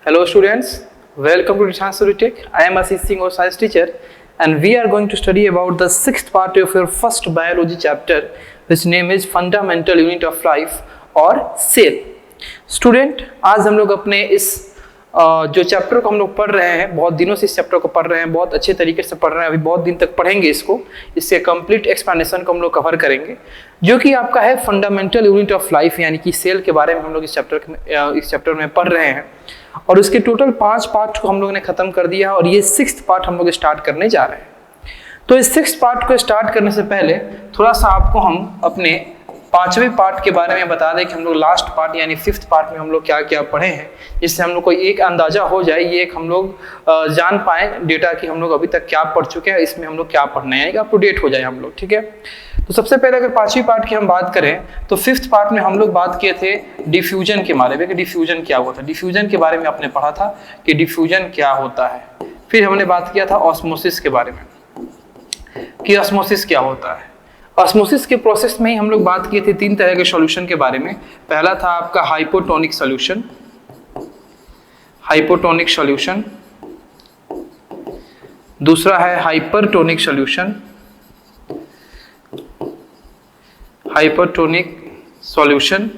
Hello students, welcome to Dishant Tech. I am Ashish Singh, your science teacher, and we are going to study about the sixth part of your first biology chapter, which name is Fundamental Unit of Life or Cell. Student, आज हम लोग अपने इस जो chapter को हम लोग पढ़ रहे हैं, बहुत दिनों से इस चैप्टर को पढ़ रहे हैं, बहुत अच्छे तरीके से पढ़ रहे हैं, अभी बहुत दिन तक पढ़ेंगे इसको, इससे कंप्लीट एक्सप्लेनेशन को हम लोग कवर करेंगे, जो कि आपका है फंडामेंटल यूनिट ऑफ लाइफ यानी कि सेल के बारे में हम लोग इस चैप्टर में पढ़ रहे हैं। और उसके टोटल 5 पार्ट को हम लोग ने खत्म कर दिया और ये 6th पार्ट हम लोग स्टार्ट करने जा रहे हैं। तो इस 6th पार्ट को स्टार्ट करने से पहले थोड़ा सा आपको हम अपने 5वें पार्ट के बारे में बता दें कि हम लोग लास्ट पार्ट यानी 5th पार्ट में हम लोग क्या क्या पढ़े हैं, जिससे हम लोग को एक अंदाजा हो जाए, ये एक हम लोग जान पाए डेटा कि हम लोग अभी तक क्या पढ़ चुके हैं, इसमें हम लोग क्या पढ़ना है, अप टू डेट हो जाए हम लोग। ठीक है, तो सबसे पहले अगर 5वीं पार्ट की हम बात करें तो 5th पार्ट में हम लोग बात किए थे डिफ्यूजन के बारे में कि डिफ्यूजन क्या होता है। डिफ्यूजन के बारे में आपने पढ़ा था कि डिफ्यूजन क्या होता है। फिर हमने बात किया था ऑस्मोसिस के बारे में कि ऑस्मोसिस क्या होता है। ऑस्मोसिस के प्रोसेस में ही हम लोग बात किए थे 3 तरह के सॉल्यूशन के बारे में। पहला था आपका हाइपोटोनिक सॉल्यूशन, हाइपोटोनिक सॉल्यूशन, दूसरा है हाइपरटोनिक सॉल्यूशन, हाइपरटोनिक सॉल्यूशन,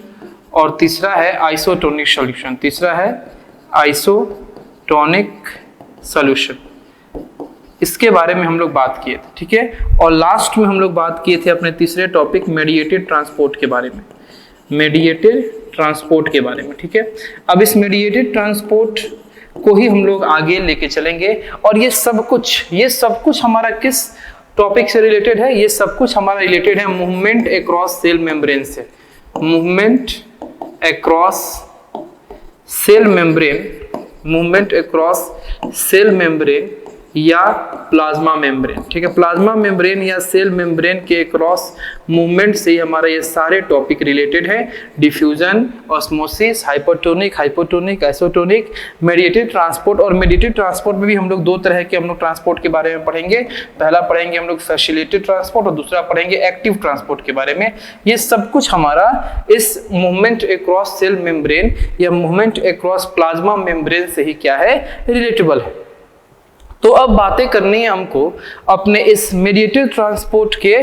और तीसरा है आइसोटोनिक सॉल्यूशन। तीसरा है आइसोटोनिक सॉल्यूशन, इसके बारे में हम लोग बात किए थे। ठीक है, और लास्ट में हम लोग बात किए थे अपने तीसरे टॉपिक मेडिएटेड ट्रांसपोर्ट के बारे में, मेडिएटेड ट्रांसपोर्ट के बारे में। ठीक है, अब इस मेडिएटेड ट्रांसपोर्ट को ही हम लोग आगे लेके चलेंगे और ये सब कुछ हमारा किस टॉपिक से रिलेटेड है? ये सब कुछ हमारा रिलेटेड है मूवमेंट अक्रॉस सेल मेम्ब्रेन से। Movement across cell membrane, movement across cell membrane या प्लाज्मा मेम्ब्रेन। ठीक है, प्लाज्मा मेम्ब्रेन या सेल मेम्ब्रेन के क्रॉस मूवमेंट से ही हमारा ये सारे टॉपिक रिलेटेड है। Diffusion, osmosis, hypertonic, hypotonic, isotonic, mediated transport. और मेडिएटेड ट्रांसपोर्ट में भी हम लोग 2 तरह के हम लोग ट्रांसपोर्ट के बारे में पढ़ेंगे। पहला पढ़ेंगे हम लोग फैसिलिटेटेड ट्रांसपोर्ट और दूसरा पढ़ेंगे एक्टिव ट्रांसपोर्ट के बारे में। ये सब कुछ हमारा इस मूवमेंट अक्रॉस सेल मेम्ब्रेन या मूवमेंट अक्रॉस प्लाज्मा मेम्ब्रेन से ही क्या है, रिलेटेबल है। तो अब बातें करनी है हमको अपने इस मेडिएटेड ट्रांसपोर्ट के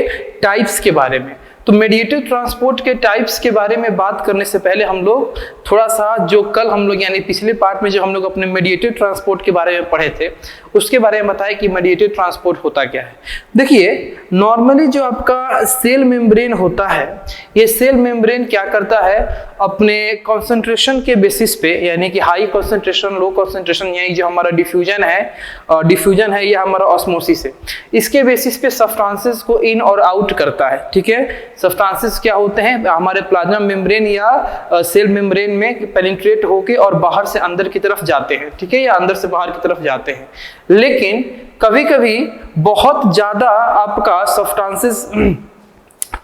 टाइप्स के बारे में। तो मेडिएटेड ट्रांसपोर्ट के टाइप्स के बारे में बात करने से पहले हम लोग थोड़ा सा जो कल हम लोग यानी पिछले पार्ट में जो हम लोग अपने मेडिएटेड ट्रांसपोर्ट के बारे में पढ़े थे उसके बारे में बताएं कि मेडिएटेड ट्रांसपोर्ट होता क्या है। देखिए, नॉर्मली जो आपका सेल मेम्ब्रेन होता है, ये सेल मेम्ब्रेन क्या करता है, अपने कॉन्सेंट्रेशन के बेसिस पे यानी कि हाई कॉन्सेंट्रेशन, लो कॉन्सेंट्रेशन, यानी जो हमारा डिफ्यूजन है या हमारा ऑस्मोसिस है, इसके बेसिस पे सब्सटेंसेस को इन और आउट करता है। ठीक है, सब्सटेंसेस क्या होते हैं, हमारे प्लाज्मा मेम्ब्रेन या सेल मेम्ब्रेन में पेनिट्रेट होके और बाहर से अंदर की तरफ जाते हैं। ठीक है, या अंदर से बाहर की तरफ जाते हैं। लेकिन कभी कभी बहुत ज्यादा आपका सब्सटेंसेस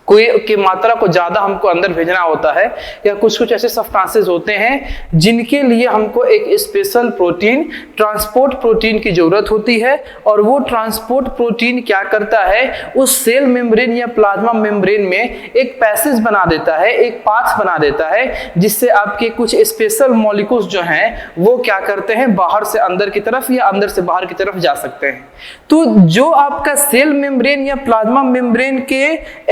की मात्रा को ज्यादा हमको अंदर भेजना होता है, या कुछ ऐसे सब्सटेंसेस होते हैं जिनके लिए हमको एक स्पेशल प्रोटीन, ट्रांसपोर्ट प्रोटीन की जरूरत होती है। और वो ट्रांसपोर्ट प्रोटीन क्या करता है, उस सेल मेम्ब्रेन या प्लाज्मा मेम्ब्रेन में एक पैसेज बना देता है, एक पाथ बना देता है, जिससे आपके कुछ स्पेशल मॉलिक्यूल्स जो हैं वो क्या करते हैं, बाहर से अंदर की तरफ या अंदर से बाहर की तरफ जा सकते हैं। तो जो आपका सेल मेम्ब्रेन या प्लाज्मा मेम्ब्रेन के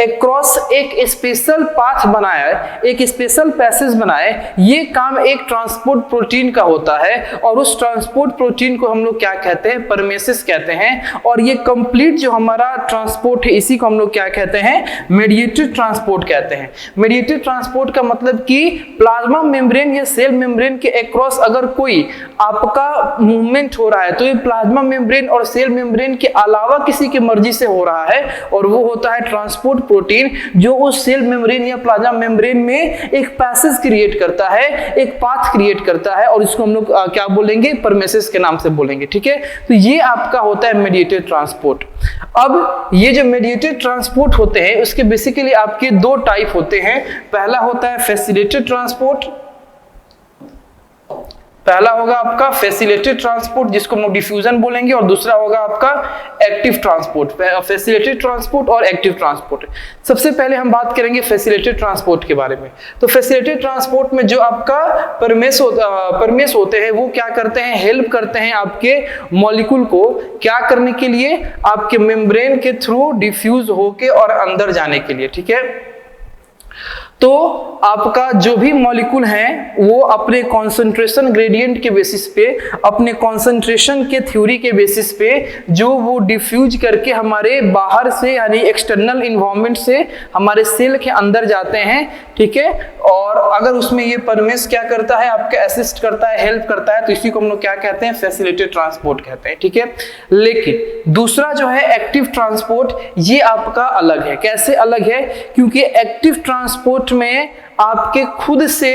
अक्रॉस एक स्पेशल पाथ बनाया है, एक स्पेशल पैसेज बनाए, ये काम एक ट्रांसपोर्ट प्रोटीन का होता है। और उस ट्रांसपोर्ट प्रोटीन को हम लोग क्या कहते हैं, परमेसिस कहते हैं। और ये कंप्लीट जो हमारा ट्रांसपोर्ट है, इसी को हम लोग क्या कहते हैं, मेडिएटेड ट्रांसपोर्ट कहते हैं। मेडिएटेड ट्रांसपोर्ट का मतलब कि प्लाज्मा मेम्ब्रेन या सेल मेम्ब्रेन के अक्रॉस अगर कोई आपका मूवमेंट हो रहा है तो ये प्लाज्मा मेम्ब्रेन और सेल मेम्ब्रेन के अलावा किसी की मर्जी से हो रहा है, और वो होता है ट्रांसपोर्ट प्रोटीन, जो उस सेल मेम्ब्रेन या प्लाज्मा मेम्ब्रेन में एक पैसेज क्रिएट करता है, एक पाथ क्रिएट करता है, और इसको हम लोग क्या बोलेंगे, परमेसिस के नाम से बोलेंगे। ठीक है, तो ये आपका होता है मेडिएटेड ट्रांसपोर्ट। अब ये जो मेडिएटेड ट्रांसपोर्ट होते हैं उसके बेसिकली आपके 2 टाइप होते हैं। पहला होता है फैसिलिटेटेड ट्रांसपोर्ट, पहला होगा आपका फैसिलिटेटेड ट्रांसपोर्ट जिसको हम लोग डिफ्यूजन बोलेंगे, और दूसरा होगा आपका एक्टिव ट्रांसपोर्ट। फैसिलिटेटेड ट्रांसपोर्ट और एक्टिव ट्रांसपोर्ट। सबसे पहले हम बात करेंगे फैसिलिटेटेड ट्रांसपोर्ट के बारे में। तो फैसिलिटेटेड ट्रांसपोर्ट में जो आपका परमेश होते हैं वो क्या करते हैं, हेल्प करते हैं आपके मॉलिक्यूल को क्या करने के लिए, आपके मेम्ब्रेन के थ्रू डिफ्यूज होके और अंदर जाने के लिए, ठीक है। तो आपका जो भी मॉलिक्यूल है वो अपने कॉन्सेंट्रेशन ग्रेडियंट के बेसिस पे, अपने कॉन्सेंट्रेशन के थ्योरी के बेसिस पे जो वो डिफ्यूज करके हमारे बाहर से यानी एक्सटर्नल इन्वायरमेंट से हमारे सेल के अंदर जाते हैं, ठीक है। और अगर उसमें ये परमेश क्या करता है, आपका असिस्ट करता है, हेल्प करता है, तो इसी को हम लोग क्या कहते हैं, फैसिलिटेटेड ट्रांसपोर्ट कहते हैं, ठीक है। लेकिन दूसरा जो है एक्टिव ट्रांसपोर्ट, ये आपका अलग है। कैसे अलग है, क्योंकि एक्टिव ट्रांसपोर्ट में आपके खुद से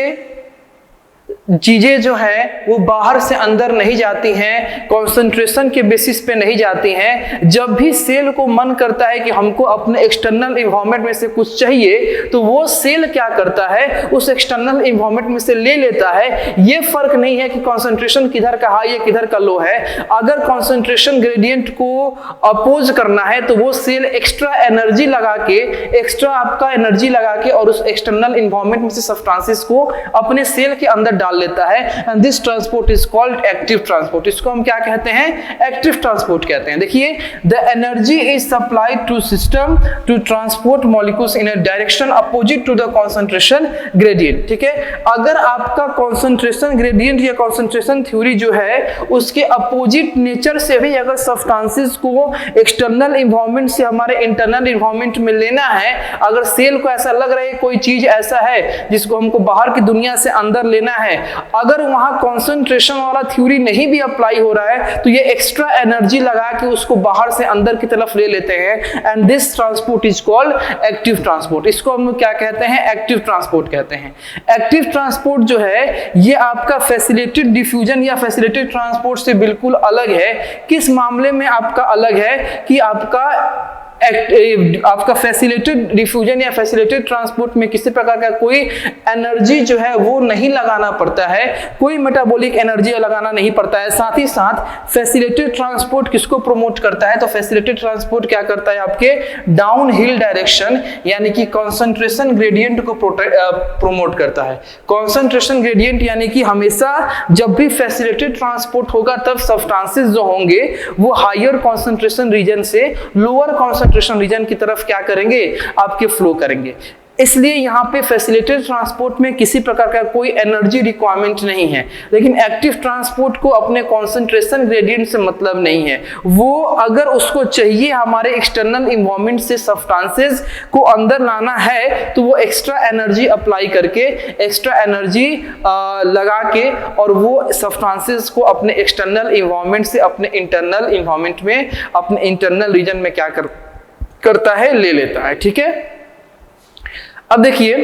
चीजें जो है वो बाहर से अंदर नहीं जाती हैं, कंसंट्रेशन के बेसिस पे नहीं जाती हैं। जब भी सेल को मन करता है कि हमको अपने एक्सटर्नल इन्वायरमेंट में से कुछ चाहिए, तो वो सेल क्या करता है, उस एक्सटर्नल इन्वायरमेंट में से ले लेता है। ये फर्क नहीं है कि कंसंट्रेशन किधर का हाई है किधर का लो है। अगर कंसंट्रेशन ग्रेडियंट को अपोज करना है तो वो सेल एक्स्ट्रा एनर्जी लगा के, एक्स्ट्रा आपका एनर्जी लगा के और उस एक्सटर्नल इन्वायरमेंट में से सब्सटेंसेस को अपने सेल के अंदर डाल लेता है। And this transport is called active transport. इसको हम क्या कहते हैं, एक्टिव ट्रांसपोर्ट कहते हैं। देखिए, the energy is supplied to system to transport molecules in a direction opposite to the concentration gradient, ठीक है। अगर आपका कंसंट्रेशन ग्रेडियंट या कंसंट्रेशन थ्योरी जो है उसके अपोजिट नेचर से भी अगर सब्सटेंसेस को एक्सटर्नल इन्वायरमेंट से हमारे इंटरनल इन्वायरमेंट में लेना है, अगर सेल को ऐसा लग रहा है कोई चीज ऐसा है जिसको हमको बाहर की दुनिया से अंदर लेना है, अगर वहां कंसंट्रेशन वाला थ्योरी नहीं भी अप्लाई हो रहा है तो ये एक्स्ट्रा एनर्जी लगा के उसको बाहर से अंदर की तरफ ले लेते हैं। And this transport is called active transport. इसको हम लोग क्या कहते हैं, एक्टिव ट्रांसपोर्ट कहते हैं। एक्टिव ट्रांसपोर्ट जो है ये आपका फैसिलिटेटेड डिफ्यूजन या फैसिलिटेटेड ट्रांसपोर्ट से बिल्कुल अलग है। किस मामले में आपका अलग है कि आपका फैसिलिटेटेड डिफ्यूजन या फैसिलिटेटेड ट्रांसपोर्ट में किसी प्रकार का कोई एनर्जी जो है वो नहीं लगाना पड़ता है, कोई मेटाबॉलिक एनर्जी लगाना नहीं पड़ता है। साथ ही साथ फैसिलिटेटेड ट्रांसपोर्ट किसको प्रमोट करता है, तो फैसिलिटेटेड ट्रांसपोर्ट क्या करता है, आपके डाउन हिल डायरेक्शन यानी कि कॉन्सेंट्रेशन ग्रेडियंट को प्रमोट करता है। कॉन्सेंट्रेशन ग्रेडियंट यानी कि हमेशा जब भी फैसिलिटेटेड ट्रांसपोर्ट होगा तब सब्सटेंसेस जो होंगे वो हायर कॉन्सेंट्रेशन रीजन से लोअर कॉन्सेंट्रेशन रीजन की तरफ क्या करेंगे, आपके फ्लो करेंगे। इसलिए यहाँ पे फैसिलिटेटेड ट्रांसपोर्ट में किसी प्रकार का कोई एनर्जी रिक्वायरमेंट नहीं है। लेकिन एक्टिव ट्रांसपोर्ट को अपने कॉन्सेंट्रेशन ग्रेडियंट से मतलब नहीं है। वो अगर उसको चाहिए हमारे एक्सटर्नल इन्वायरमेंट से सब्सटेंसेस को अंदर लाना है तो वो एक्स्ट्रा एनर्जी अप्लाई करके, एक्स्ट्रा एनर्जी लगा के और वो सब्सटेंसेस को अपने एक्सटर्नल इन्वायरमेंट से अपने इंटरनल इन्वायरमेंट में, अपने इंटरनल रीजन में क्या करता है, ले लेता है, ठीक है। अब देखिए,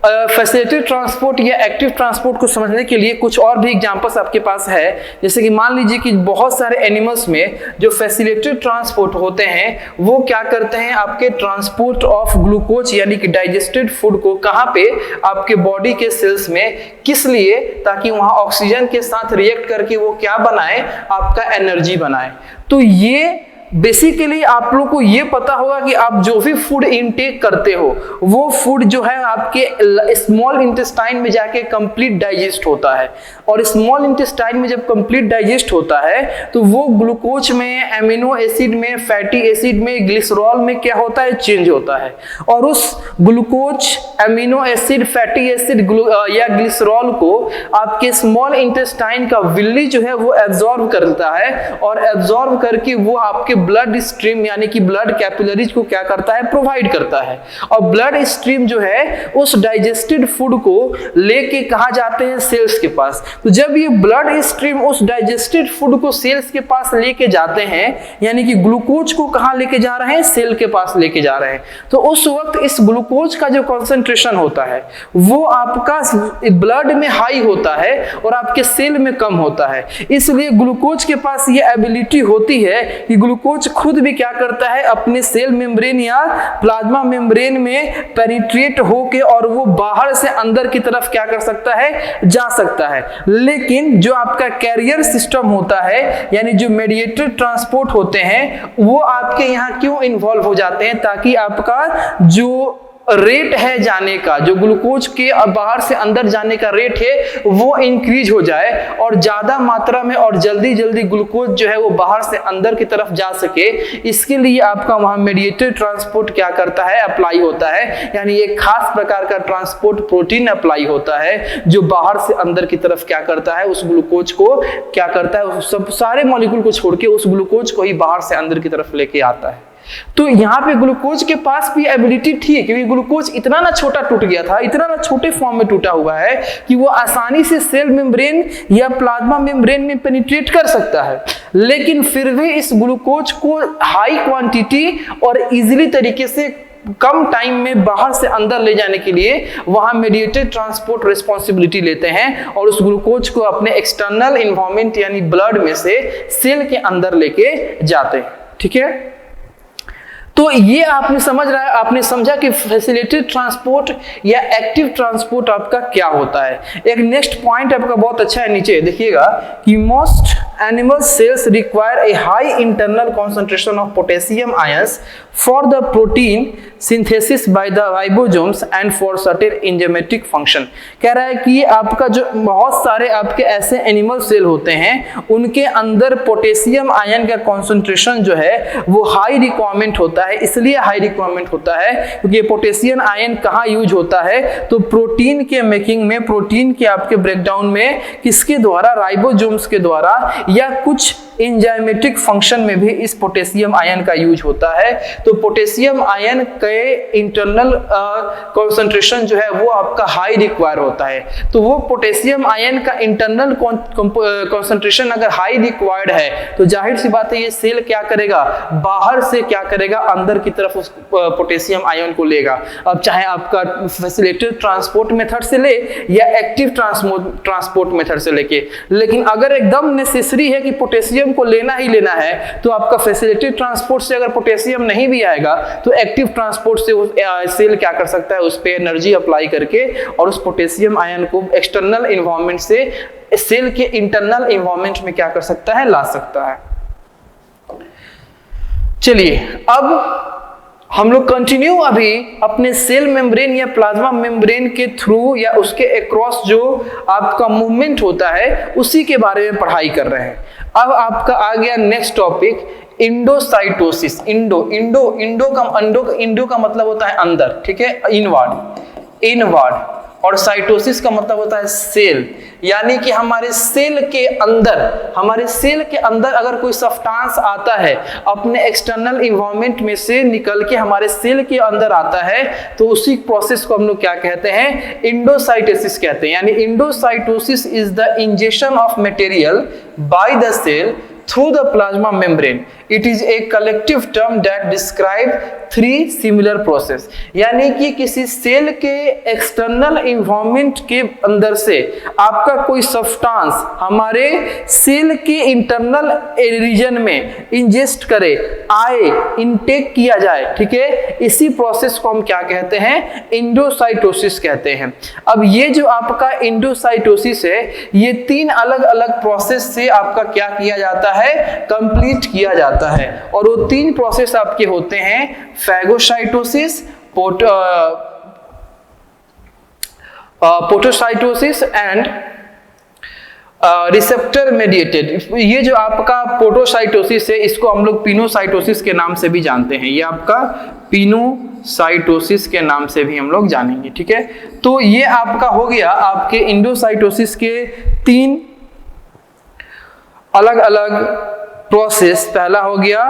फैसिलिटेटेड ट्रांसपोर्ट या एक्टिव ट्रांसपोर्ट को समझने के लिए कुछ और भी एग्जांपल्स आपके पास है। जैसे कि मान लीजिए कि बहुत सारे एनिमल्स में जो फैसिलिटेटेड ट्रांसपोर्ट होते हैं वो क्या करते हैं, आपके ट्रांसपोर्ट ऑफ ग्लूकोज यानी कि डाइजेस्टेड फूड को कहाँ पे, आपके बॉडी के सेल्स में, किस लिए, ताकि वहाँ ऑक्सीजन के साथ रिएक्ट करके वो क्या बनाए, आपका एनर्जी बनाए। तो ये बेसिकली आप लोग को ये पता होगा कि आप जो भी फूड इनटेक करते हो वो फूड जो है आपके स्मॉल इंटेस्टाइन में जाके कंप्लीट डाइजेस्ट होता है। और स्मॉल इंटेस्टाइन में जब कंप्लीट डाइजेस्ट होता है तो वो ग्लूकोज में, एमिनो एसिड में, फैटी एसिड में, ग्लिसरॉल में क्या होता है, चेंज होता है। और उस glucose, amino acid, fatty acid या ग्लिसरॉल को आपके स्मॉल इंटेस्टाइन का विल्ली जो है वो एब्जॉर्ब करता है और एब्जॉर्ब करके वो आपके ब्लड स्ट्रीम यानी कि ब्लड कैपिलरीज को क्या करता है, प्रोवाइड करता है। और ब्लड स्ट्रीम जो है उस डाइजेस्टेड फूड को लेके कहां जाते हैं, सेल्स के पास। तो जब ये ब्लड स्ट्रीम उस डाइजेस्टेड फूड को सेल्स के पास लेके जाते हैं, यानी कि ग्लूकोज को कहां लेके जा रहे हैं, सेल के पास लेके जा रहे हैं, तो उस वक्त इस ग्लूकोज का जो कंसंट्रेशन होता है वो आपका ब्लड में हाई होता है और आपके सेल में कम होता है। इसलिए ग्लूकोज के पास ये एबिलिटी होती है कि ग्लूकोज ग्लूकोज खुद भी क्या करता है, अपने सेल मेम्ब्रेन या प्लाज्मा मेम्ब्रेन में पेनिट्रेट होके और वो बाहर से अंदर की तरफ क्या कर सकता है, जा सकता है। लेकिन जो आपका कैरियर सिस्टम होता है, यानी जो मेडिएटेड ट्रांसपोर्ट होते हैं, वो आपके यहाँ क्यों इन्वॉल्व हो जाते हैं, ताकि आपका जो रेट है जाने का, जो ग्लूकोज के बाहर से अंदर जाने का रेट है वो इंक्रीज हो जाए और ज्यादा मात्रा में और जल्दी जल्दी ग्लूकोज जो है वो बाहर से अंदर की तरफ जा सके। इसके लिए आपका वहां मेडिएटेड ट्रांसपोर्ट क्या करता है, अप्लाई होता है। यानी एक खास प्रकार का ट्रांसपोर्ट प्रोटीन अप्लाई होता है जो बाहर से अंदर की तरफ क्या करता है, उस ग्लूकोज को क्या करता है, उस सब सारे मॉलिक्यूल को छोड़ के उस ग्लूकोज को ही बाहर से अंदर की तरफ लेके आता है। तो यहाँ पे ग्लूकोज के पास भी एबिलिटी थी, क्योंकि ग्लूकोज इतना ना छोटा टूट गया था, इतना ना छोटे फॉर्म में टूटा हुआ है कि वो आसानी से सेल मेम्ब्रेन या प्लाज्मा मेम्ब्रेन में पेनिट्रेट कर सकता है। लेकिन फिर भी इस ग्लूकोज को हाई क्वांटिटी और इजीली तरीके से कम टाइम में बाहर से अंदर ले जाने के लिए वहां मेडिएटेड ट्रांसपोर्ट रिस्पॉन्सिबिलिटी लेते हैं और उस ग्लूकोज को अपने एक्सटर्नल एनवायरनमेंट यानी ब्लड में से सेल के अंदर लेके जाते हैं। ठीक है, तो ये आपने समझ रहा है, आपने समझा कि फैसिलिटेटेड ट्रांसपोर्ट या एक्टिव ट्रांसपोर्ट आपका क्या होता है। एक नेक्स्ट पॉइंट आपका बहुत अच्छा है, नीचे देखिएगा कि most animal cells require a high internal concentration of potassium ions for the protein synthesis by the ribosomes and for certain enzymatic function. कह रहा है कि आपका जो बहुत सारे आपके ऐसे एनिमल सेल होते हैं उनके अंदर पोटेशियम आयन का कॉन्सेंट्रेशन जो है वो हाई रिक्वायरमेंट होता है। इसलिए हाई रिक्वायरमेंट होता है क्योंकि पोटेशियम आयन कहाँ यूज होता है, तो प्रोटीन के मेकिंग में, प्रोटीन के आपके ब्रेकडाउन में, किसके द्वारा, राइबोसोम्स के द्वारा या कुछ एंजाइमेटिक फंक्शन में भी इस पोटेशियम आयन का यूज होता है। तो पोटेशियम आयन के इंटरनल कंसंट्रेशन जो है वो आपका हाई रिक्वायर होता है। तो वो पोटेशियम आयन का इंटरनल कंसंट्रेशन अगर हाई रिक्वायर्ड है तो जाहिर सी बात है ये सेल क्या करेगा, बाहर से क्या करेगा, अंदर की तरफ उस पोटेशियम आयन को लेगा। अब चाहे आपका फैसिलिटेटेड ट्रांसपोर्ट मेथड से ले या एक्टिव ट्रांसपोर्ट मेथड से लेके, लेकिन अगर एकदम नेसेसरी है कि पोटेशियम को लेना ही लेना है तो आपका फैसिलिटेटेड ट्रांसपोर्ट से अगर पोटेशियम नहीं भी आएगा तो एक्टिव ट्रांसपोर्ट से उस सेल क्या कर सकता है, उस पे एनर्जी अप्लाई करके और उस पोटेशियम आयन को एक्सटर्नल एनवायरनमेंट से सेल के इंटरनल एनवायरनमेंट में क्या कर सकता है, ला सकता है। चलिए अब हम लोग कंटिन्यू अभी अपने सेल मेम्ब्रेन या प्लाज्मा मेम्ब्रेन के थ्रू या उसके अक्रॉस जो आपका मूवमेंट होता है उसी के बारे में पढ़ाई कर रहे हैं। अब आपका आ गया नेक्स्ट टॉपिक, इंडोसाइटोसिस। इंडो का मतलब होता है अंदर, ठीक है, इनवर्ड, और साइटोसिस का मतलब होता है सेल। यानी कि हमारे सेल के अंदर अगर कोई सब्सटेंस आता है अपने एक्सटर्नल एनवायरनमेंट में से निकल के हमारे सेल के अंदर आता है तो उसी प्रोसेस को हम लोग क्या कहते हैं, इंडोसाइटोसिस कहते हैं। यानी endocytosis is the injection of material by the cell through the plasma membrane. It is a collective term that describe three similar process. यानी कि किसी सेल के एक्सटर्नल एनवायरनमेंट के अंदर से आपका कोई सब्सटेंस हमारे सेल के इंटरनल रीजन में इंजेस्ट करे, आए, इनटेक किया जाए, ठीक है, इसी प्रोसेस को हम क्या कहते हैं, इंडोसाइटोसिस कहते हैं। अब ये जो आपका इंडोसाइटोसिस है ये तीन अलग अलग प्रोसेस से आपका क्या किया जाता है, कंप्लीट किया जाता है। और वो तीन प्रोसेस आपके होते हैं फैगोसाइटोसिस, पोटोसाइटोसिस एंड रिसेप्टर मेडिएटेड। ये जो आपका पोटोसाइटोसिस है इसको हम लोग पिनोसाइटोसिस के नाम से भी जानते हैं, ये आपका पिनोसाइटोसिस के नाम से भी हम लोग जानेंगे, ठीक है। तो ये आपका हो गया आपके इंडोसाइटोसिस के तीन अलग अलग प्रोसेस। पहला हो गया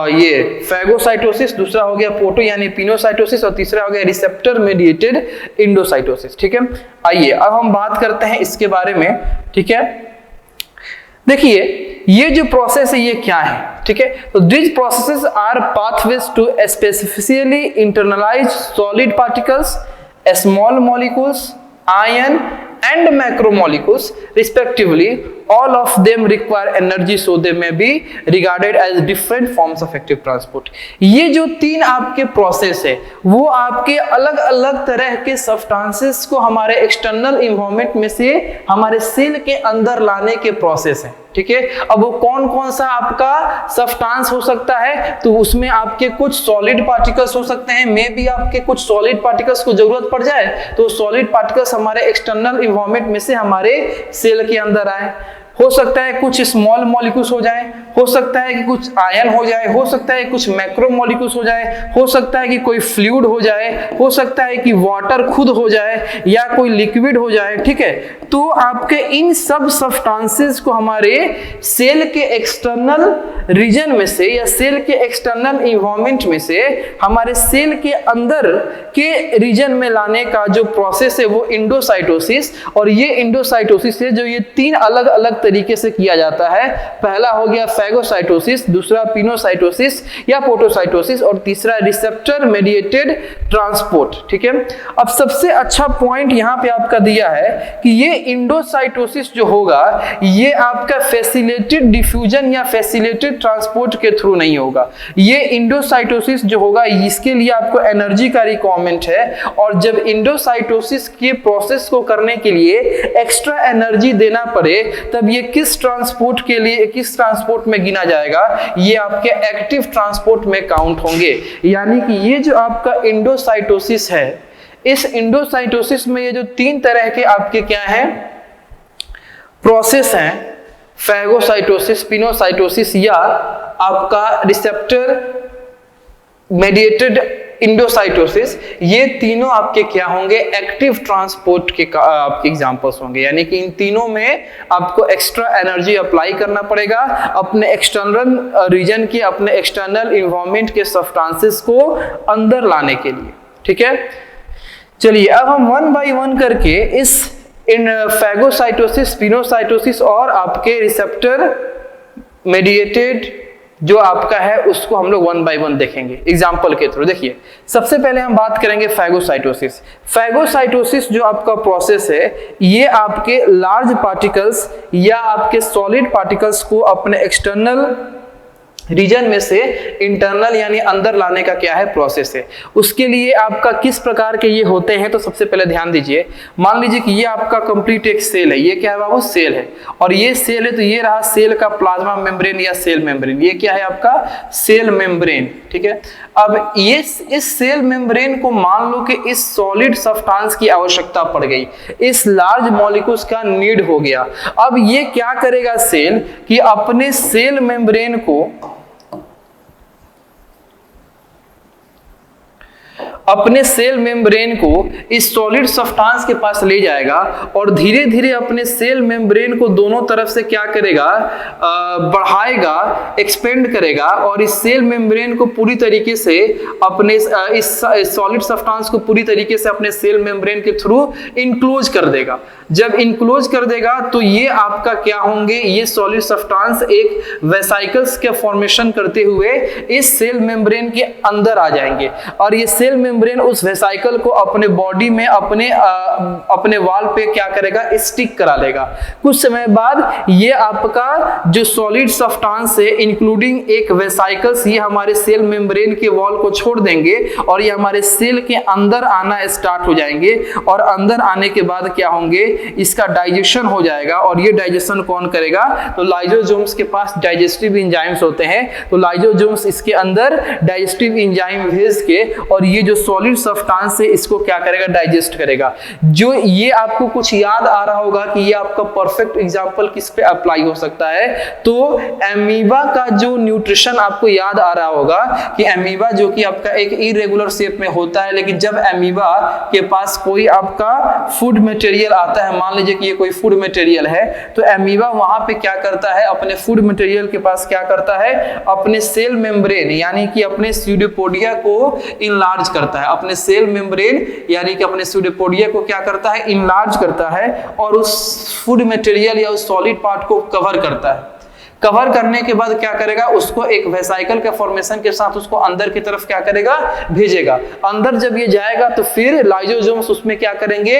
ये फैगोसाइटोसिस, दूसरा हो गया पोटो यानी पिनोसाइटोसिस और तीसरा हो गया रिसेप्टर मेडिएटेड इंडोसाइटोसिस, ठीक है। आइए अब हम बात करते हैं इसके बारे में, ठीक है। देखिए ये जो प्रोसेस है ये क्या है, ठीक है। तो this processes are pathways to specifically internalise solid particles, small molecules, ion and macromolecules respectively all of them require energy so they may be regarded as different forms of active transport। ये जो तीन आपके process है वो आपके अलग अलग तरह के सब्सटेंसेस को हमारे एक्सटर्नल इन्वायरमेंट में से हमारे सेल के अंदर लाने के प्रोसेस है, ठीक है। अब वो कौन कौन सा आपका सब्सटेंस हो सकता है, तो उसमें आपके कुछ सॉलिड पार्टिकल्स हो सकते हैं, मे बी आपके कुछ सॉलिड पार्टिकल्स को जरूरत पड़ जाए तो सॉलिड पार्टिकल्स हमारे एक्सटर्नल इन्वायरमेंट में से हमारे सेल के अंदर आए। हो सकता है कुछ स्मॉल मॉलिक्यूल्स हो जाए, हो सकता है कि कुछ आयन हो जाए, हो सकता है कुछ मैक्रो मॉलिक्यूल्स हो जाए, हो सकता है कि कोई फ्लूइड हो जाए, हो सकता है कि वाटर खुद हो जाए या कोई लिक्विड हो जाए, ठीक है। तो आपके इन सब सब्सटेंसेस को हमारे सेल के एक्सटर्नल रीजन में से या सेल के एक्सटर्नल इन्वायरमेंट में से हमारे सेल के अंदर के रीजन में लाने का जो प्रोसेस है वो इंडोसाइटोसिस, और ये इंडोसाइटोसिस है जो ये तीन अलग अलग तरीके से किया जाता है। पहला हो गया फैगोसाइटोसिस, दूसरा पिनोसाइटोसिस या पोटोसाइटोसिस, और तीसरा रिसेप्टर मेडिएटेड ट्रांसपोर्ट, ठीक है। अब सबसे अच्छा पॉइंट यहाँ पे आपका दिया है कि ये इंडोसाइटोसिस जो होगा ये आपका फैसिलिटेटेड डिफ्यूजन या फैसिलिटेटेड ट्रांसपोर्ट के थ्रू नहीं होगा। ये इंडोसाइटोसिस जो होगा इसके लिए आपको एनर्जी का रिक्वायरमेंट है, और जब इंडोसाइटोसिस के प्रोसेस को करने के लिए एक्स्ट्रा एनर्जी देना पड़े तब ये किस ट्रांसपोर्ट के लिए, किस ट्रांसपोर्ट में गिना जाएगा, ये आपके एक्टिव ट्रांसपोर्ट में काउंट होंगे। यानी कि ये जो आपका इंडोसाइटोसिस है, इस इंडोसाइटोसिस में ये जो तीन तरह के आपके क्या हैं प्रोसेस हैं, फैगोसाइटोसिस, पिनोसाइटोसिस या आपका रिसेप्टर मेडिएटेड इंडोसाइटोसिस, ये तीनों आपके क्या होंगे एक्टिव ट्रांसपोर्ट के आपके एग्जांपल्स होंगे। यानी कि इन तीनों में आपको एक्स्ट्रा एनर्जी अप्लाई करना पड़ेगा अपने एक्सटर्नल रीजन की, अपने एक्सटर्नल इन्वायरमेंट के सब्सटेंसेस को अंदर लाने के लिए, ठीक है। चलिए अब हम वन बाय वन करके इस इन फैगोसाइटोसिस, पिनोसाइटोसिस और आपके रिसेप्टर मेडिएटेड जो आपका है उसको हम लोग वन बाय वन देखेंगे एग्जाम्पल के थ्रू। देखिए सबसे पहले हम बात करेंगे फैगोसाइटोसिस। फैगोसाइटोसिस जो आपका प्रोसेस है ये आपके लार्ज पार्टिकल्स या आपके सॉलिड पार्टिकल्स को अपने एक्सटर्नल रीजन में से इंटरनल यानी अंदर लाने का क्या है प्रोसेस है। उसके लिए आपका किस प्रकार के ये होते हैं, तो सबसे पहले ध्यान दीजिए, मान लीजिए कि ये आपका कंप्लीट एक सेल है, ये क्या है बाबू सेल है, और ये सेल है तो ये रहा सेल का प्लाज्मा मेम्ब्रेन या सेल मेम्ब्रेन, ये क्या है आपका सेल मेम्ब्रेन, ठीक है। अब ये इस सेल मेम्ब्रेन को मान लो कि इस सॉलिड सब्सटेंस की आवश्यकता पड़ गई, इस लार्ज मॉलिक्यूल्स का नीड हो गया। अब ये क्या करेगा सेल कि अपने सेल मेम्ब्रेन को इस सॉलिड सब्सटेंस के पास ले जाएगा और धीरे धीरे अपने सेल मेम्ब्रेन को दोनों तरफ से क्या करेगा बढ़ाएगा, एक्सपेंड करेगा, और इस सेल मेम्ब्रेन को पूरी तरीके से अपने इस सॉलिड सब्सटेंस को पूरी तरीके से अपने सेल मेम्ब्रेन के थ्रू इनक्लोज कर देगा। जब इनक्लोज कर देगा तो ये आपका क्या होंगे, ये सॉलिड सब्सटेंस एक वेसाइकल्स के फॉर्मेशन करते हुए इस सेल मेम्ब्रेन के अंदर आ जाएंगे, और ये सेल मेम्ब्रेन उस वेसाइकल को अपने बॉडी में अपने वॉल पे क्या करेगा स्टिक करा लेगा। कुछ समय बाद ये आपका जो सॉलिड सब्सटेंस है इंक्लूडिंग एक वेसाइकल्स ये हमारे सेल मेम्ब्रेन के वॉल को छोड़ देंगे और ये हमारे सेल के अंदर आना स्टार्ट हो जाएंगे, और अंदर आने के बाद क्या होंगे इसका डाइजेशन हो जाएगा। और ये डाइजेशन कौन करेगा, तो लाइसोसोम्स के पास डाइजेस्टिव एंजाइम्स होते हैं, तो लाइसोसोम्स इसके अंदर डाइजेस्टिव एंजाइम भेज के और ये जो सॉलिड सब्सटेंस है इसको क्या करेगा डाइजेस्ट करेगा। जो ये आपको कुछ याद आ रहा होगा कि ये आपका परफेक्ट एग्जांपल किस पे अप्लाई हो सकता है, तो एमीबा का जो न्यूट्रिशन आपको याद आ रहा होगा कि एमीबा जो कि आपका एक इरेगुलर शेप में होता है, लेकिन जब एमीबा के पास कोई आपका फूड मटेरियल आता है, मान लीजिए कि ये कोई फूड मटेरियल है, तो एमीबा वहां पे क्या करता है अपने फूड मटेरियल के पास क्या करता है अपने सेल मेम्ब्रेन यानी कि अपने स्यूडोपोडिया को इनलार्ज करता है, अपने सेल मेम्ब्रेन यानी कि अपने स्यूडोपोडिया को क्या करता है इनलार्ज करता है और उस फूड मटेरियल या उस सॉलिड पार्ट को कवर करता है। कवर करने के बाद क्या करेगा, उसको एक वेसाइकल के फॉर्मेशन के साथ उसको अंदर की तरफ क्या करेगा, भेजेगा। अंदर जब ये जाएगा तो फिर लाइसोसोम्स उसमें क्या करेंगे,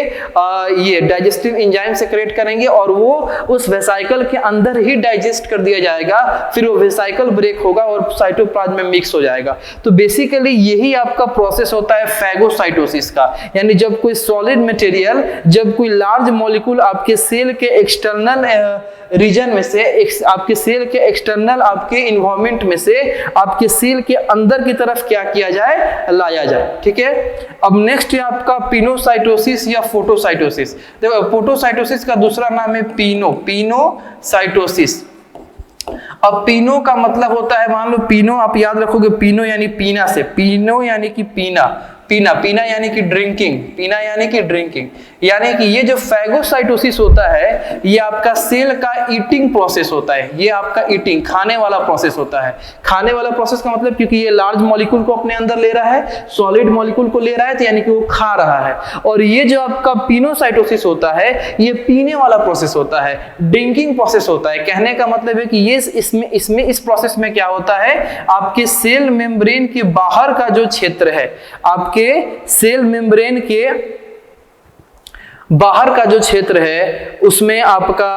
ये डाइजेस्टिव एंजाइम सेक्रेट करेंगे और वो उस वेसाइकल के अंदर ही डाइजेस्ट कर दिया जाएगा। फिर वो वेसाइकल ब्रेक होगा और साइटोप्लाज्म में मिक्स हो जाएगा। तो बेसिकली यही आपका प्रोसेस होता है फैगोसाइटोसिस का, यानी जब कोई सॉलिड मटेरियल, जब कोई लार्ज मॉलिक्यूल आपके सेल के एक्सटर्नल रीजन में से, आपके सेल के एक्सटर्नल आपके इन्वायरमेंट में से आपके सेल के अंदर की तरफ क्या किया जाए, लाया जाए। ठीक है, अब नेक्स्ट है आपका पिनोसाइटोसिस या फोटोसाइटोसिस। देखो फोटोसाइटोसिस का दूसरा नाम है पिनोसाइटोसिस। अब पिनो का मतलब होता है, मान लो पिनो, आप याद रखोगे पिनो यानी पीना से, पिनो यानी कि पीना, पीना, पीना यानी कि ड्रिंकिंग, पीना यानी कि ड्रिंकिंग, यानी कि ये जो फैगोसाइटोसिस होता है ये आपका सेल का ईटिंग प्रोसेस होता है। ये आपका ईटिंग, खाने वाला प्रोसेस होता है। खाने वाला प्रोसेस का मतलब, क्योंकि ये लार्ज मॉलिक्यूल को अपने अंदर ले रहा है, सॉलिड मॉलिक्यूल को ले रहा है, तो यानी कि वो खा रहा है। और ये जो आपका पिनोसाइटोसिस होता है ये पीने वाला प्रोसेस होता है, ड्रिंकिंग प्रोसेस होता है। कहने का मतलब है कि ये इसमें इस प्रोसेस में क्या होता है, आपके सेल मेम्ब्रेन के बाहर का जो क्षेत्र है, आपके सेल मेम्ब्रेन के बाहर का जो क्षेत्र है उसमें आपका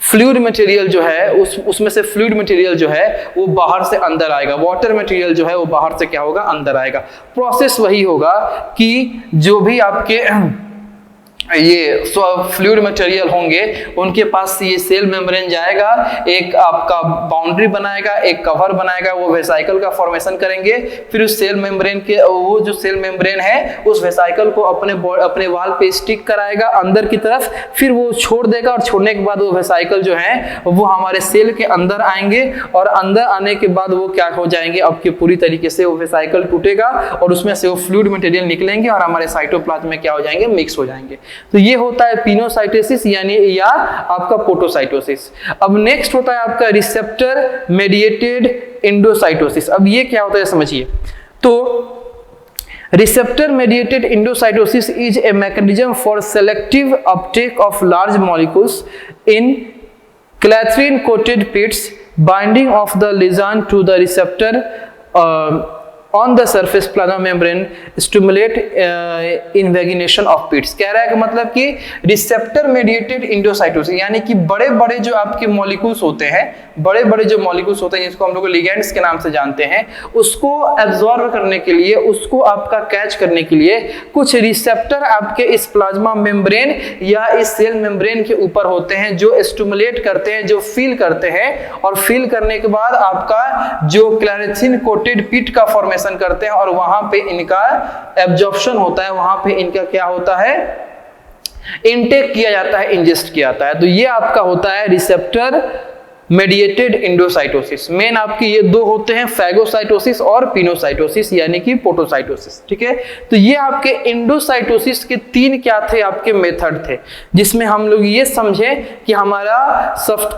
फ्लूइड मटेरियल जो है, उसमें से फ्लूइड मटेरियल जो है वो बाहर से अंदर आएगा, वाटर मटेरियल जो है वो बाहर से क्या होगा, अंदर आएगा। प्रोसेस वही होगा कि जो भी आपके ये फ्लूइड मटेरियल होंगे उनके पास ये सेल मेम्ब्रेन जाएगा, एक आपका बाउंड्री बनाएगा, एक कवर बनाएगा, वो वेसाइकल का फॉर्मेशन करेंगे। फिर उस सेल मेम्ब्रेन के, वो जो सेल मेम्ब्रेन है उस वेसाइकल को अपने वाल पे स्टिक कराएगा अंदर की तरफ, फिर वो छोड़ देगा और छोड़ने के बाद वो वेसाइकल जो है वो हमारे सेल के अंदर आएंगे और अंदर आने के बाद वो क्या हो जाएंगे, अब के पूरी तरीके से वो वेसाइकल टूटेगा और उसमें से वो फ्लूइड मटेरियल निकलेंगे और हमारे साइटोप्लाज्म में क्या हो जाएंगे, मिक्स हो जाएंगे। तो ये होता है पिनोसाइटोसिस यानी या आपका फोटोसाइटोसिस। अब नेक्स्ट होता है आपका रिसेप्टर मेडिएटेड एंडोसाइटोसिस। अब ये क्या होता है समझिए। तो receptor mediated endocytosis is a mechanism for selective uptake of large molecules in clathrin coated pits binding of the ligand to the receptor on the surface plasma membrane stimulate invagination of pits। कह रहा है कि मतलब कि receptor mediated endocytosis यानी कि बड़े बड़े जो आपके मॉलिक्यूल्स होते हैं, बड़े बड़े जो मॉलिक्यूल्स होते हैं जिसको हम लोग लिगेंड्स के नाम से जानते हैं, उसको एब्जॉर्ब करने के लिए, उसको आपका कैच करने के लिए कुछ रिसेप्टर आपके इस प्लाज्मा मेम्ब्रेन या इस सेल मेम्ब्रेन के ऊपर होते हैं जो स्टिमुलेट करते हैं, जो फील करते हैं, और फील करने के बाद आपका जो क्लैरेथिन कोटेड पिट का फॉर्मेशन करते हैं और वहां पे इनका एब्जॉर्प्शन होता है, वहां पे इनका क्या होता है, इनटेक किया जाता है, इंजेस्ट किया जाता है। तो ये आपका होता है रिसेप्टर मेडिएटेड एंडोसाइटोसिस। मेन आपके ये दो होते हैं, फैगोसाइटोसिस और पिनोसाइटोसिस यानी कि फोटोसाइटोसिस। ठीक है, तो ये आपके एंडोसाइटोसिस के तीन क्या थे, आपके मेथड थे, जिसमें हम लोग ये समझे कि हमारा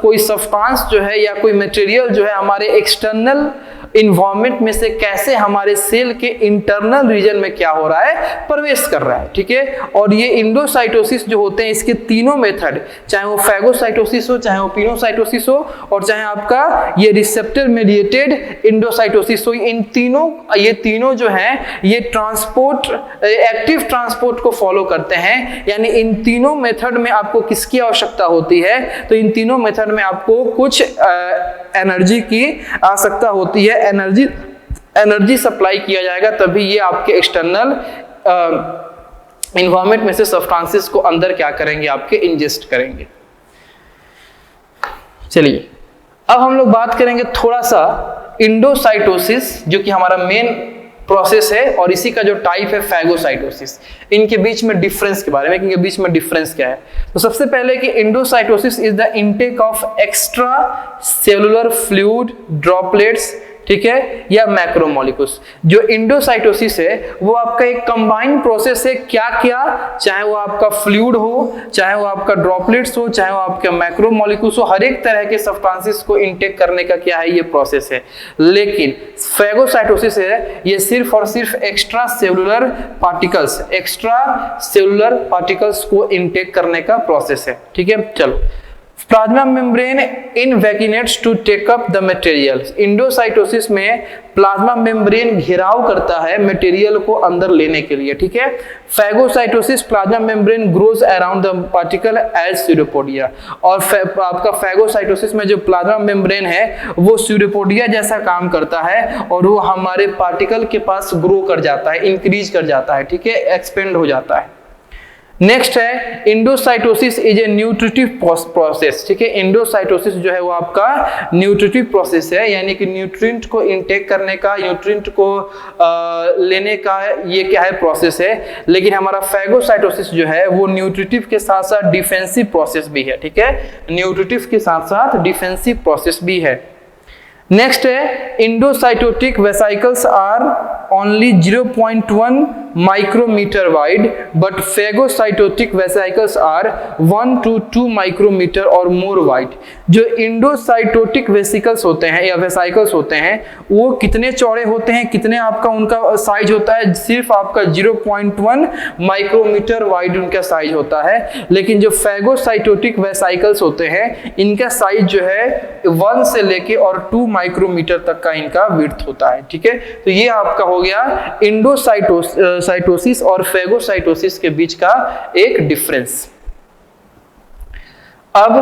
कोई सब्सटेंस जो है या कोई मटेरियल जो है हमारे एक्सटर्नल इन्वायरमेंट में से कैसे हमारे सेल के इंटरनल रीजन में क्या हो रहा है, प्रवेश कर रहा है। ठीक है, और ये एंडोसाइटोसिस जो होते हैं इसके तीनों मेथड, चाहे वो फैगोसाइटोसिस हो, चाहे वो पिनोसाइटोसिस हो, और चाहे आपका ये रिसेप्टर मेडिएटेड एंडोसाइटोसिस हो, ये तीनों जो हैं ये ट्रांसपोर्ट, एक्टिव ट्रांसपोर्ट को फॉलो करते हैं। यानी इन तीनों मेथड में आपको किसकी आवश्यकता होती है, तो इन तीनों मेथड में आपको कुछ एनर्जी की आवश्यकता होती है, एनर्जी सप्लाई किया जाएगा, तभी ये आपके एक्सटर्नल इन्वायरमेंट में से सब्सटेंसेस को अंदर क्या करेंगे, आपके इंजेस्ट करेंगे। चलिए अब हम लोग बात करेंगे थोड़ा सा एंडोसाइटोसिस, जो कि हमारा मेन प्रोसेस है, और इसी का जो टाइप है फैगोसाइटोसिस। इनके बीच में डिफरेंस के बारे में, इनके बीच में डिफरेंस क्या है। तो सबसे पहले कि endocytosis is the intake of extra cellular fluid droplets, ठीक है, या मैक्रोमोलिक्यूल्स। जो एंडोसाइटोसिस है वो आपका एक कंबाइंड प्रोसेस है, क्या क्या, चाहे वो आपका फ्लूइड हो, चाहे वो आपका ड्रॉपलेट्स हो, चाहे वो आपके मैक्रोमोलिक्यूल्स हो, हर एक तरह के सब्सटेंसेस को इनटेक करने का क्या है, ये प्रोसेस है। लेकिन फैगोसाइटोसिस है ये सिर्फ और सिर्फ एक्स्ट्रा सेलुलर पार्टिकल्स को इनटेक करने का प्रोसेस है। ठीक है, चलो plasma membrane invaginates to take up the material. Endocytosis में प्लाज्मा मेम्ब्रेन घेराव करता है मटेरियल को अंदर लेने के लिए, ठीक है। Phagocytosis plasma membrane grows around the particle as pseudopodia, और आपका फैगोसाइटोसिस में जो प्लाज्मा मेम्ब्रेन है वो स्यूडोपोडिया जैसा काम करता है और वो हमारे पार्टिकल के पास ग्रो कर जाता है, इंक्रीज कर जाता है, ठीक है, एक्सपेंड हो जाता है। नेक्स्ट है endocytosis is a nutritive process, ठीक है। इंडोसाइटोसिस जो है वो आपका न्यूट्रिटिव प्रोसेस है, यानी कि न्यूट्रिएंट को इनटेक करने का, न्यूट्रिएंट को लेने का ये क्या है, प्रोसेस है। लेकिन हमारा फैगोसाइटोसिस जो है वो न्यूट्रिटिव के साथ साथ डिफेंसिव प्रोसेस भी है, ठीक है, न्यूट्रिटिव के साथ साथ डिफेंसिव प्रोसेस भी है। नेक्स्ट है endocytotic vesicles are only 0.1 micrometre wide but phagocytotic vesicles are 1 to 2 micrometre or more wide. जो इंडोसाइटोटिक वेसिकल्स होते हैं या वेसिकल्स होते हैं वो कितने चौड़े होते हैं, कितने आपका उनका साइज होता है, सिर्फ आपका 0.1 माइक्रोमीटर वाइड उनका साइज होता है। लेकिन जो फैगोसाइटोटिक वेसिकल्स होते हैं इनका साइज जो है 1 से लेके और 2 माइक्रोमीटर तक का इनका विड्थ होता है, ठीक है। तो ये आपका हो गया इंडोसाइटोसिस और फैगोसाइटोसिस के बीच का एक डिफरेंस। अब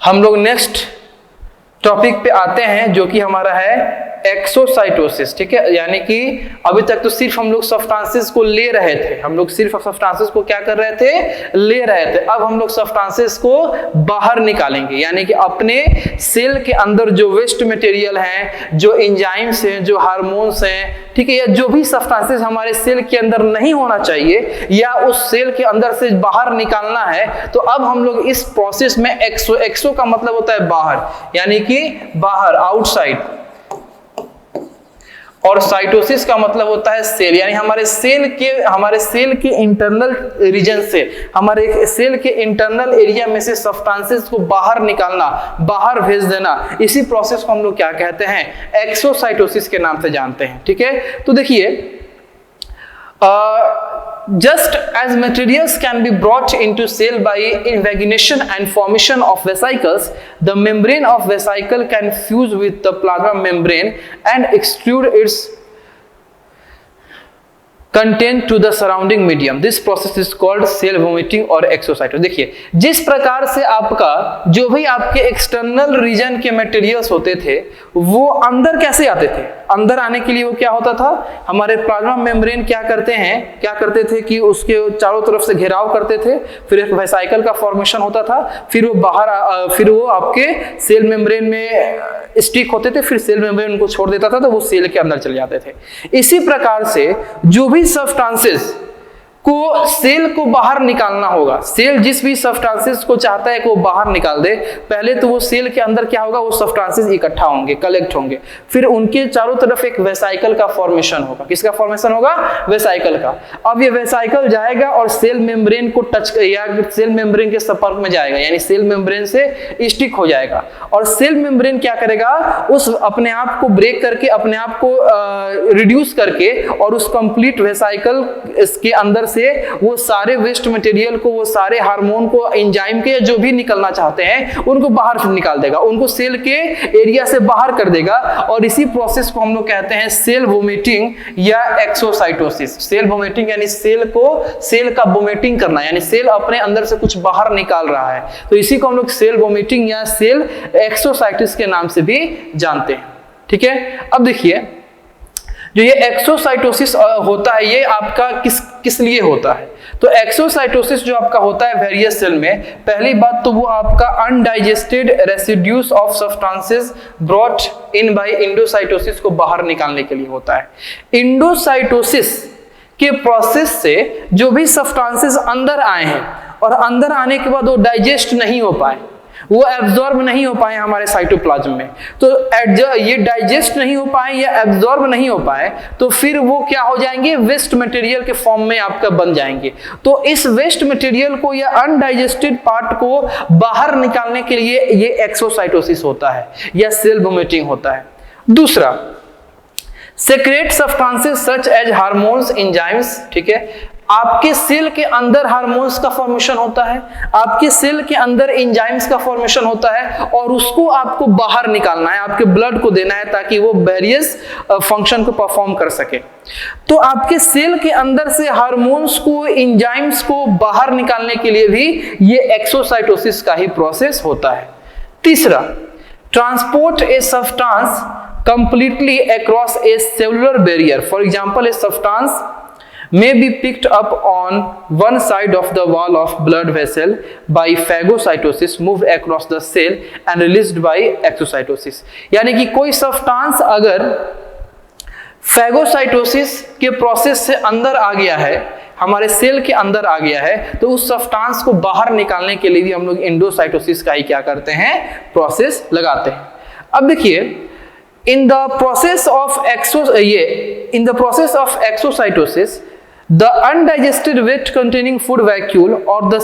हम लोग नेक्स्ट टॉपिक पे आते हैं जो कि हमारा है एक्सोसाइटोसिस, ठीक है। यानी कि अभी तक तो सिर्फ हम लोग सब्सटेंसेस को ले रहे थे, हम लोग सिर्फ सब्सटेंसेस को क्या कर रहे थे, ले रहे थे। अब हम लोग सब्सटेंसेस को बाहर निकालेंगे, यानी कि अपने सेल के अंदर जो वेस्ट मटेरियल है, जो एंजाइम्स हैं, जो हार्मोन्स हैं, ठीक है, या जो भी सब्सटेंसेस हमारे सेल के अंदर नहीं होना चाहिए या उस सेल के अंदर से बाहर निकालना है, तो अब हम लोग इस प्रोसेस में एक्सो का मतलब होता है बाहर, यानी कि बाहर, आउटसाइड, और साइटोसिस का मतलब होता है सेल, यानी हमारे सेल के इंटरनल रीजन से, हमारे सेल के इंटरनल एरिया में से सब्सटेंसेस को बाहर निकालना, बाहर भेज देना, इसी प्रोसेस को हम लोग क्या कहते हैं, एक्सोसाइटोसिस के नाम से जानते हैं, ठीक है। तो देखिए just as materials can be brought into cell by invagination and formation of vesicles, the membrane of vesicle can fuse with the plasma membrane and extrude its content to the surrounding medium. This process is called cell vomiting और exocytosis. देखिए जिस प्रकार से आपका जो भी आपके external reason के मटेरियल्स होते थे वो अंदर कैसे आते थे, अंदर आने के लिए वो क्या होता था, हमारे प्लाज्मा मेम्ब्रेन क्या करते थे कि उसके चारों तरफ से घेराव करते थे, फिर एक वेसिकल का फॉर्मेशन होता था, फिर वो बाहर, फिर वो आपके सेल मेम्ब्रेन में स्टिक होते थे, फिर सेल मेम्ब्रेन उनको छोड़ देता था तो वो सेल के अंदर चले जाते थे। इसी प्रकार से जो भी सब्सटेंसेस को सेल को बाहर निकालना होगा, सेल जिस भी सब्सटेंसेस को चाहता है कि वो बाहर निकाल दे, पहले तो वो सेल के अंदर क्या होगा, वो सब्सटेंसेस इकट्ठा होंगे, कलेक्ट होंगे, फिर उनके चारों तरफ एक वेसिकल का फॉर्मेशन होगा। किसका फॉर्मेशन होगा, वेसिकल का। अब ये वेसिकल जाएगा और सेल मेम्ब्रेन को टच या सेल मेम्ब्रेन के संपर्क में जाएगा, यानी सेल मेम्ब्रेन से स्टिक हो जाएगा, और सेल मेम्ब्रेन क्या करेगा, उस अपने आप को ब्रेक करके, अपने आप को रिड्यूस करके, और उस कंप्लीट वेसिकल के अंदर से वो सारे वेस्ट मटेरियल को, वो सारे हार्मोन को, एंजाइम के जो भी निकलना चाहते हैं उनको बाहर निकाल देगा, उनको सेल के एरिया से बाहर कर देगा, और इसी प्रोसेस को हम लोग कहते हैं सेल वोमिटिंग या एक्सोसाइटोसिस। सेल वोमिटिंग यानी सेल का वोमिटिंग करना, यानी सेल अपने अंदर से कुछ बाहर निकाल रहा है, तो इसी को हम लोग सेल वोमिटिंग या सेल एक्सोसाइटिस के नाम से भी जानते हैं, ठीक है। अब देखिए जो ये एक्सोसाइटोसिस होता है ये आपका किस लिए होता है, तो एक्सोसाइटोसिस जो आपका होता है वेरियस सेल में, पहली बात तो वो आपका undigested residues of substances brought in by endocytosis को बाहर निकालने के लिए होता है। इंडोसाइटोसिस के प्रोसेस से जो भी सब्सटेंसेस अंदर आए हैं और अंदर आने के बाद वो डाइजेस्ट नहीं हो पाए, वो एब्जॉर्ब नहीं हो पाए हमारे साइटोप्लाज्म में, तो ये डाइजेस्ट नहीं हो पाए या एब्जॉर्ब नहीं हो पाए तो फिर वो क्या हो जाएंगे, वेस्ट मटेरियल के फॉर्म में आपका बन जाएंगे। तो इस वेस्ट मटेरियल को या अनडाइजेस्टेड पार्ट को बाहर निकालने के लिए ये एक्सोसाइटोसिस होता है या सेल वोमिटिंग होता है। दूसरा, secrete substances such as hormones, enzymes, ठीक है, आपके सेल के अंदर हार्मोन्स का फॉर्मेशन होता है, आपके सेल के अंदर एंजाइम्स का फॉर्मेशन होता है, और उसको आपको बाहर निकालना है, आपके ब्लड को देना है ताकि वो वेरियस फंक्शन को परफॉर्म कर सके। तो आपके सेल के अंदर से हार्मोन्स को, एंजाइम्स को बाहर निकालने के लिए भी ये एक्सोसाइटोसिस का ही प्रोसेस होता है। तीसरा, transport a substance completely across A cellular barrier. For example, a substance may be picked up on one side of the wall of blood vessel by phagocytosis, moved across the cell and released by exocytosis। यानी कि कोई substance अगर phagocytosis के process से अंदर आ गया है, हमारे सेल के अंदर आ गया है, तो उस सब्सटेंस को बाहर निकालने के लिए भी हम लोग एंडोसाइटोसिस का ही क्या करते हैं, प्रोसेस लगाते हैं। अब देखिए, in the process of exocytosis, the undigested waste containing food vacuole or the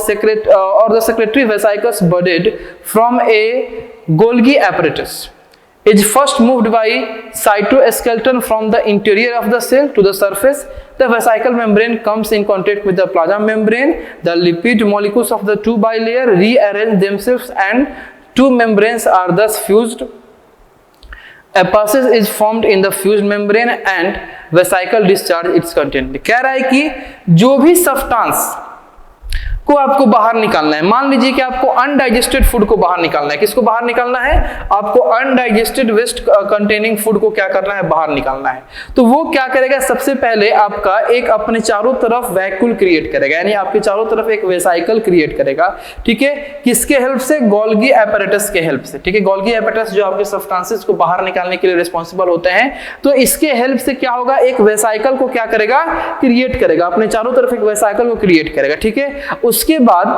secretory vesicles budded from a Golgi apparatus is first moved by cytoskeleton from the interior of the cell to the surface. The vesicle membrane comes in contact with the plasma membrane. The lipid molecules of the two bilayer rearrange themselves and two membranes are thus fused. A passage is formed in the fused membrane and vesicle discharge its content। कह रहा है कि जो भी substance को आपको बाहर निकालना है, मान लीजिए कि आपको अनडाइजेस्टेड फूड को बाहर निकालना है। किसको बाहर निकालना है? आपको अनडाइजेस्टेड वेस्ट कंटेनिंग फूड को क्या करना है, बाहर निकालना है। तो वो क्या करेगा, सबसे पहले आपका एक अपने चारों तरफ वैक्यूल क्रिएट करेगा, यानी आपके चारों तरफ एक वेसाइकल क्रिएट करेगा। ठीक है, किसके हेल्प से? गोल्गी एपैरेटस के हेल्प से। ठीक है, गोल्गी एपैरेटस जो आपके सब्सटेंसेस को बाहर निकालने के लिए रिस्पॉन्सिबल होते हैं, तो इसके हेल्प से क्या होगा, एक वेसाइकल को क्या करेगा, क्रिएट करेगा, अपने चारों तरफ एक वेसाइकल को क्रिएट करेगा। ठीक है, उसके बाद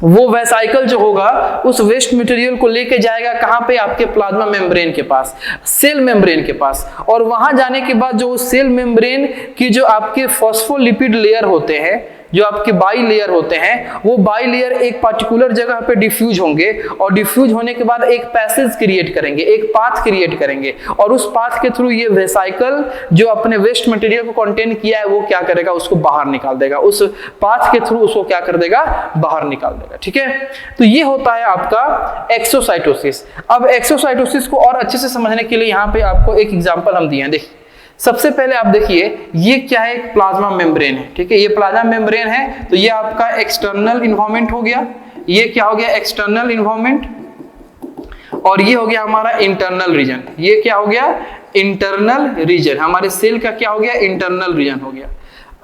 वो वेसाइकल जो होगा उस वेस्ट मटेरियल को लेके जाएगा कहां पे, आपके प्लाज्मा मेम्ब्रेन के पास, सेल मेम्ब्रेन के पास। और वहां जाने के बाद जो सेल मेम्ब्रेन की जो आपके फॉस्फोलिपिड लेयर होते हैं, जो आपके बाई लेयर होते हैं, वो बाई लेयर एक पर्टिकुलर जगह पे डिफ्यूज होंगे, और डिफ्यूज होने के बाद एक पैसेज क्रिएट करेंगे, एक पाथ क्रिएट करेंगे, और उस पाथ के थ्रू ये वेसाइकल जो अपने वेस्ट मटेरियल को कंटेन किया है वो क्या करेगा, उसको बाहर निकाल देगा, उस पाथ के थ्रू उसको क्या कर देगा, बाहर निकाल देगा। ठीक है, तो ये होता है आपका एक्सोसाइटोसिस। अब एक्सोसाइटोसिस को और अच्छे से समझने के लिए यहाँ पे आपको एक एग्जाम्पल हम दिए हैं। देखिए, सबसे पहले आप देखिए ये क्या है, एक प्लाज्मा मेम्ब्रेन है। ठीक है, ये प्लाज्मा मेम्ब्रेन है, तो ये आपका एक्सटर्नल इन्वायरमेंट हो गया, ये क्या हो गया, एक्सटर्नल इन्वायरमेंट, और ये हो गया हमारा इंटरनल रीजन। ये क्या हो गया, इंटरनल रीजन, हमारे सेल का क्या हो गया, इंटरनल रीजन हो गया।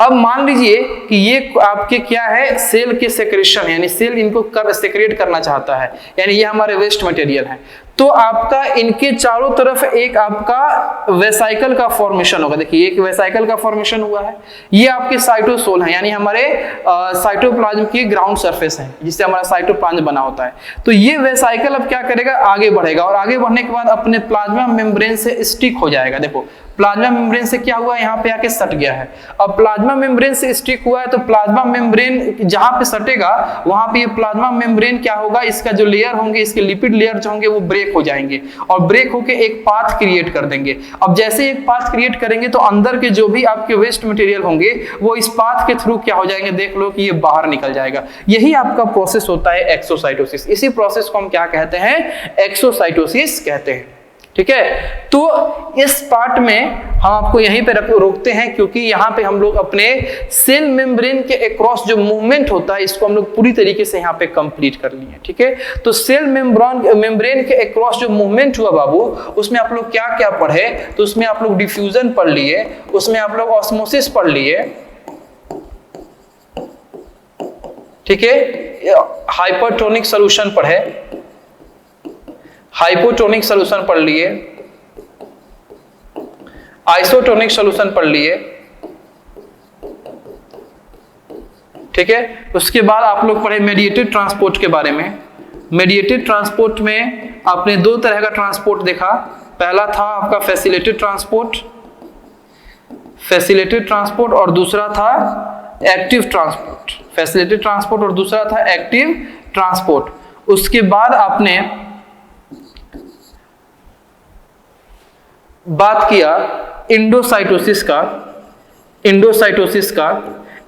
अब मान लीजिए कि ये आपके क्या है, सेल के सेक्रेशन, यानी सेल इनको सेक्रेट करना चाहता है, यानी ये हमारे वेस्ट मटेरियल है, तो आपका इनके चारों तरफ एक आपका वेसाइकल का फॉर्मेशन होगा। देखिए, एक वेसाइकल का फॉर्मेशन हुआ है, ये आपके साइटोसोल है, यानी हमारे साइटोप्लाज्म की ग्राउंड सरफेस है जिससे हमारा साइटोप्लाज्म बना होता है। तो ये वेसाइकल अब क्या करेगा, आगे बढ़ेगा, और आगे बढ़ने के बाद अपने प्लाज्मा मेम्ब्रेन से स्टिक हो जाएगा। देखो, प्लाज्मा मेम्ब्रेन से क्या हुआ, यहाँ पे आके सट गया है। अब प्लाज्मा मेम्ब्रेन से स्टिक हुआ है, तो प्लाज्मा मेम्ब्रेन जहां पे सटेगा वहां पे ये प्लाज्मा मेम्ब्रेन क्या होगा, इसका जो लेयर होंगे, इसके लिपिड लेयर जो होंगे वो ब्रेक हो जाएंगे, और ब्रेक होके एक पाथ क्रिएट कर देंगे। अब जैसे एक पाथ क्रिएट करेंगे तो अंदर के जो भी आपके वेस्ट मटेरियल होंगे वो इस पाथ के थ्रू क्या हो जाएंगे, देख लो कि ये बाहर निकल जाएगा। यही आपका प्रोसेस होता है एक्सोसाइटोसिस। इसी प्रोसेस को हम क्या कहते हैं, एक्सोसाइटोसिस कहते हैं। ठीक है, तो इस पार्ट में हम आपको यहीं पे रोकते हैं, क्योंकि यहाँ पे हम लोग अपने सेल मेम्ब्रेन के अक्रॉस जो मूवमेंट होता है इसको हम लोग पूरी तरीके से यहाँ पे कंप्लीट कर लिए। ठीक है, तो सेल मेम्ब्रेन के अक्रॉस जो मूवमेंट हुआ बाबू, उसमें आप लोग क्या क्या पढ़े, तो उसमें आप लोग डिफ्यूजन पढ़ लिए, उसमें आप लोग ऑस्मोसिस पढ़ लिए, ठीक है, हाइपरटोनिक सोल्यूशन पढ़े, हाइपोटोनिक सोल्यूशन पढ़ लिए, आइसोटोनिक सोल्यूशन पढ़ लिए। ठीक है, उसके बाद आप लोग पढ़े मेडिएटेड ट्रांसपोर्ट के बारे में। मेडिएटेड ट्रांसपोर्ट में आपने दो तरह का ट्रांसपोर्ट देखा। पहला था आपका फैसिलिटेटेड ट्रांसपोर्ट, और दूसरा था एक्टिव ट्रांसपोर्ट। फैसिलिटेटेड ट्रांसपोर्ट और दूसरा था एक्टिव ट्रांसपोर्ट। उसके बाद आपने बात किया इंडोसाइटोसिस का।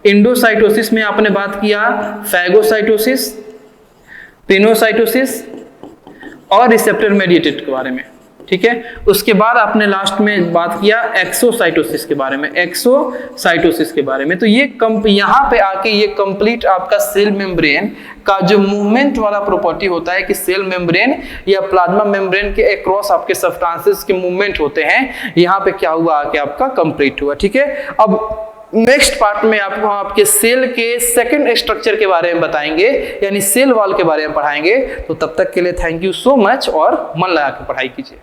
इंडोसाइटोसिस में आपने बात किया फैगोसाइटोसिस, पिनोसाइटोसिस और रिसेप्टर मेडिएटेड के बारे में, ठीक है। उसके बाद आपने लास्ट में बात किया एक्सोसाइटोसिस के बारे में, एक्सोसाइटोसिस के बारे में। तो ये यहाँ पे आके ये कंप्लीट आपका सेल मेम्ब्रेन का जो मूवमेंट वाला प्रॉपर्टी होता है कि सेल मेम्ब्रेन या प्लाज्मा मेम्ब्रेन के अक्रॉस आपके सब्सटेंसेस के मूवमेंट होते हैं, यहाँ पे क्या हुआ आके आपका कंप्लीट हुआ, ठीक है। अब नेक्स्ट पार्ट में आपको आपके सेल के सेकंड स्ट्रक्चर के बारे में बताएंगे, यानी सेल वॉल के बारे में पढ़ाएंगे। तो तब तक के लिए थैंक यू सो मच और मन लगा के पढ़ाई कीजिए।